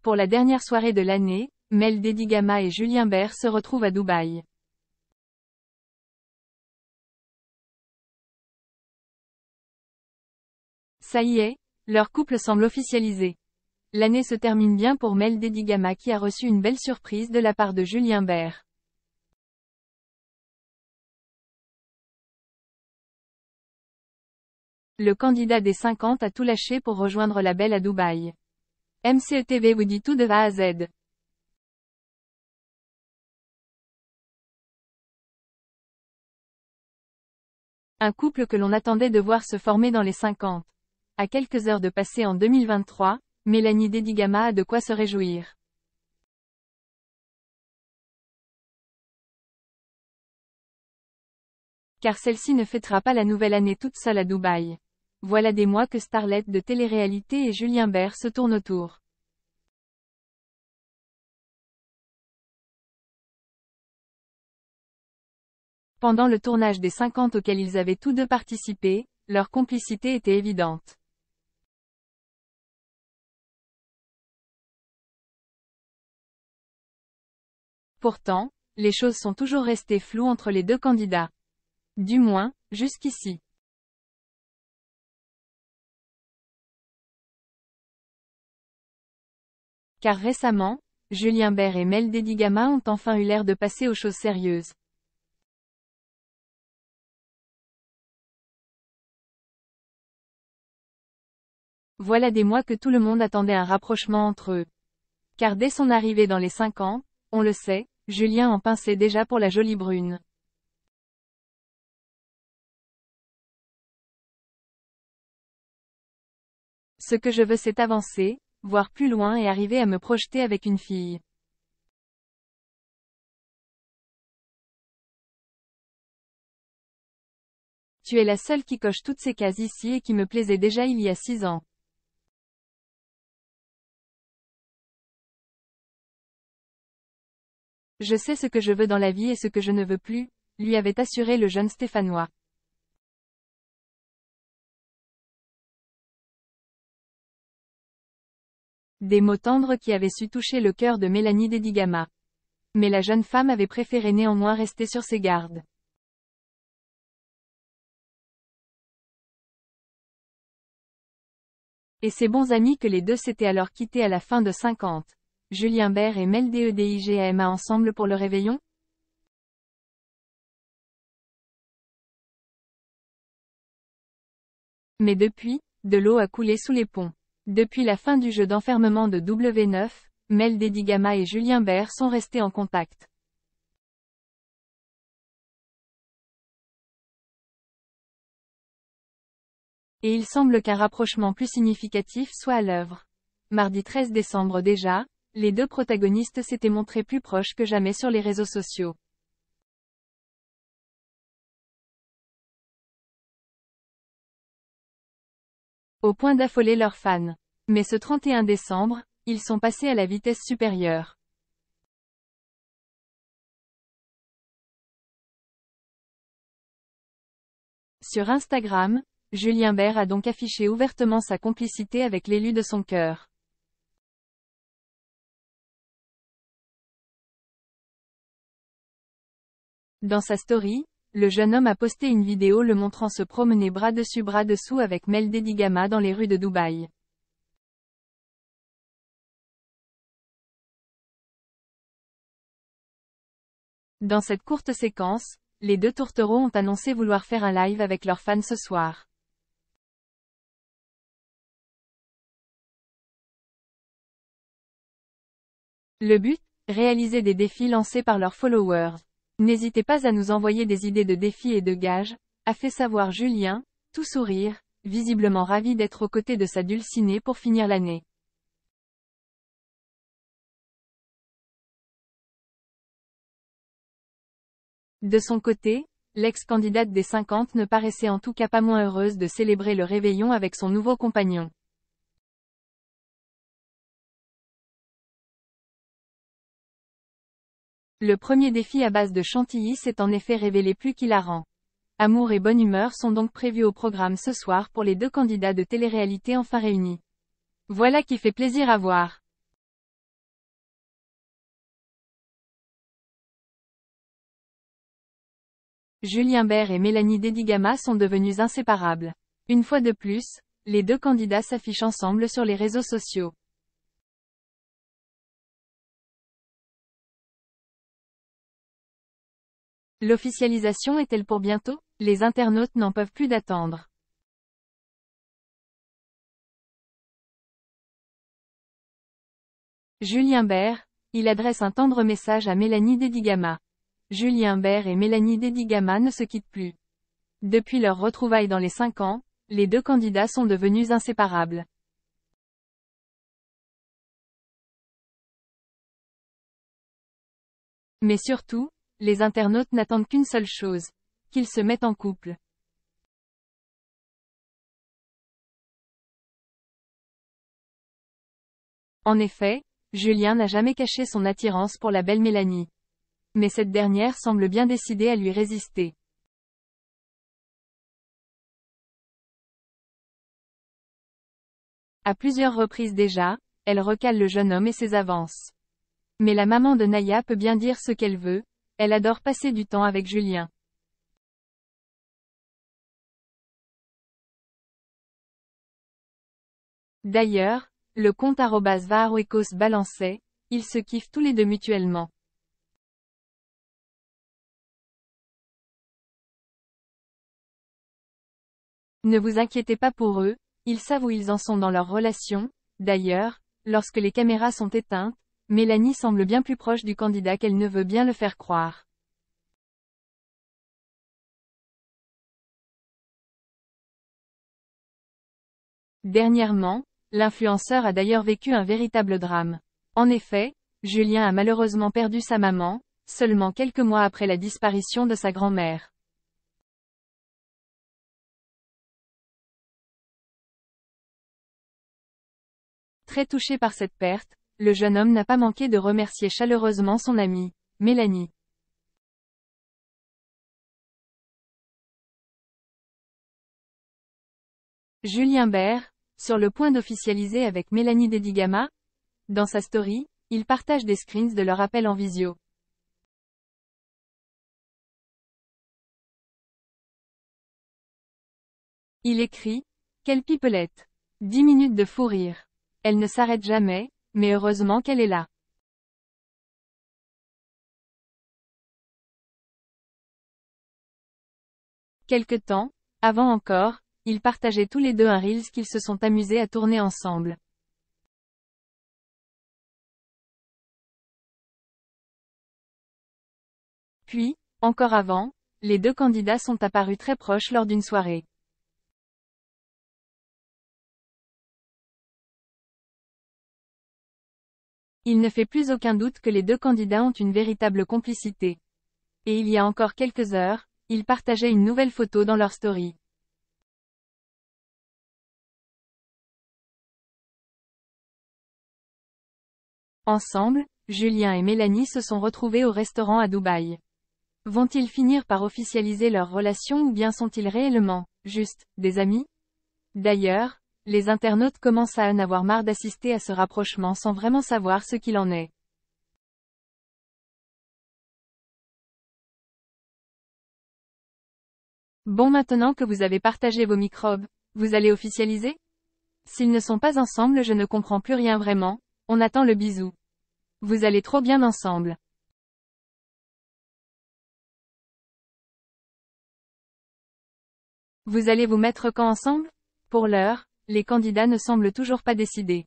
Pour la dernière soirée de l'année, Mel Dedigama et Julien Bert se retrouvent à Dubaï. Ça y est, leur couple semble officialisé. L'année se termine bien pour Mel Dedigama qui a reçu une belle surprise de la part de Julien Bert. Le candidat des 50 a tout lâché pour rejoindre la belle à Dubaï. MCETV vous dit tout de A à Z. Un couple que l'on attendait de voir se former dans les 50. À quelques heures de passer en 2023, Mélanie Dedigama a de quoi se réjouir. Car celle-ci ne fêtera pas la nouvelle année toute seule à Dubaï. Voilà des mois que starlette de télé-réalité et Julien Bert se tournent autour. Pendant le tournage des 50 auquel ils avaient tous deux participé, leur complicité était évidente. Pourtant, les choses sont toujours restées floues entre les deux candidats. Du moins, jusqu'ici. Car récemment, Julien Bert et Mel Dedigama ont enfin eu l'air de passer aux choses sérieuses. Voilà des mois que tout le monde attendait un rapprochement entre eux. Car dès son arrivée dans les 50, on le sait, Julien en pinçait déjà pour la jolie brune. Ce que je veux c'est avancer, voir plus loin et arriver à me projeter avec une fille. Tu es la seule qui coche toutes ces cases ici et qui me plaisait déjà il y a 6 ans. Je sais ce que je veux dans la vie et ce que je ne veux plus, lui avait assuré le jeune Stéphanois. Des mots tendres qui avaient su toucher le cœur de Mélanie Dedigama. Mais la jeune femme avait préféré néanmoins rester sur ses gardes. Et ses bons amis que les deux s'étaient alors quittés à la fin de 50. Julien Bert et Mel Dedigama ensemble pour le réveillon? Mais depuis, de l'eau a coulé sous les ponts. Depuis la fin du jeu d'enfermement de W9, Mel Dedigama et Julien Bert sont restés en contact. Et il semble qu'un rapprochement plus significatif soit à l'œuvre. Mardi 13 décembre déjà, les deux protagonistes s'étaient montrés plus proches que jamais sur les réseaux sociaux. Au point d'affoler leurs fans. Mais ce 31 décembre, ils sont passés à la vitesse supérieure. Sur Instagram, Julien Bert a donc affiché ouvertement sa complicité avec l'élu de son cœur. Dans sa story, le jeune homme a posté une vidéo le montrant se promener bras dessus bras dessous avec Mel Dedigama dans les rues de Dubaï. Dans cette courte séquence, les deux tourtereaux ont annoncé vouloir faire un live avec leurs fans ce soir. Le but, réaliser des défis lancés par leurs followers. N'hésitez pas à nous envoyer des idées de défis et de gages, a fait savoir Julien, tout sourire, visiblement ravi d'être aux côtés de sa dulcinée pour finir l'année. De son côté, l'ex-candidate des 50 ne paraissait en tout cas pas moins heureuse de célébrer le réveillon avec son nouveau compagnon. Le premier défi à base de chantilly s'est en effet révélé plus qu'hilarant. Amour et bonne humeur sont donc prévus au programme ce soir pour les deux candidats de télé-réalité enfin réunis. Voilà qui fait plaisir à voir. Julien Bert et Mélanie Dedigama sont devenus inséparables. Une fois de plus, les deux candidats s'affichent ensemble sur les réseaux sociaux. L'officialisation est-elle pour bientôt? Les internautes n'en peuvent plus d'attendre. Julien Bert, il adresse un tendre message à Mélanie Dedigama. Julien Bert et Mélanie Dedigama ne se quittent plus. Depuis leur retrouvaille dans les 5 ans, les deux candidats sont devenus inséparables. Mais surtout, les internautes n'attendent qu'une seule chose, qu'ils se mettent en couple. En effet, Julien n'a jamais caché son attirance pour la belle Mélanie. Mais cette dernière semble bien décidée à lui résister. À plusieurs reprises déjà, elle recale le jeune homme et ses avances. Mais la maman de Naya peut bien dire ce qu'elle veut, elle adore passer du temps avec Julien. D'ailleurs, le compte @vaharuecos balançait, ils se kiffent tous les deux mutuellement. Ne vous inquiétez pas pour eux, ils savent où ils en sont dans leur relation. D'ailleurs, lorsque les caméras sont éteintes, Mélanie semble bien plus proche du candidat qu'elle ne veut bien le faire croire. Dernièrement, l'influenceur a d'ailleurs vécu un véritable drame. En effet, Julien a malheureusement perdu sa maman, seulement quelques mois après la disparition de sa grand-mère. Très touché par cette perte, le jeune homme n'a pas manqué de remercier chaleureusement son amie, Mélanie. Julien Bert, sur le point d'officialiser avec Mélanie Dedigama. Dans sa story, il partage des screens de leur appel en visio. Il écrit: quelle pipelette! 10 minutes de fou rire. Elle ne s'arrête jamais, mais heureusement qu'elle est là. Quelque temps, avant encore, ils partageaient tous les deux un Reels qu'ils se sont amusés à tourner ensemble. Puis, encore avant, les deux candidats sont apparus très proches lors d'une soirée. Il ne fait plus aucun doute que les deux candidats ont une véritable complicité. Et il y a encore quelques heures, ils partageaient une nouvelle photo dans leur story. Ensemble, Julien et Mélanie se sont retrouvés au restaurant à Dubaï. Vont-ils finir par officialiser leur relation ou bien sont-ils réellement, juste, des amis? D'ailleurs, les internautes commencent à en avoir marre d'assister à ce rapprochement sans vraiment savoir ce qu'il en est. Bon, maintenant que vous avez partagé vos microbes, vous allez officialiser? S'ils ne sont pas ensemble, je ne comprends plus rien vraiment, on attend le bisou. Vous allez trop bien ensemble. Vous allez vous mettre quand ensemble? Pour l'heure, les candidats ne semblent toujours pas décidés.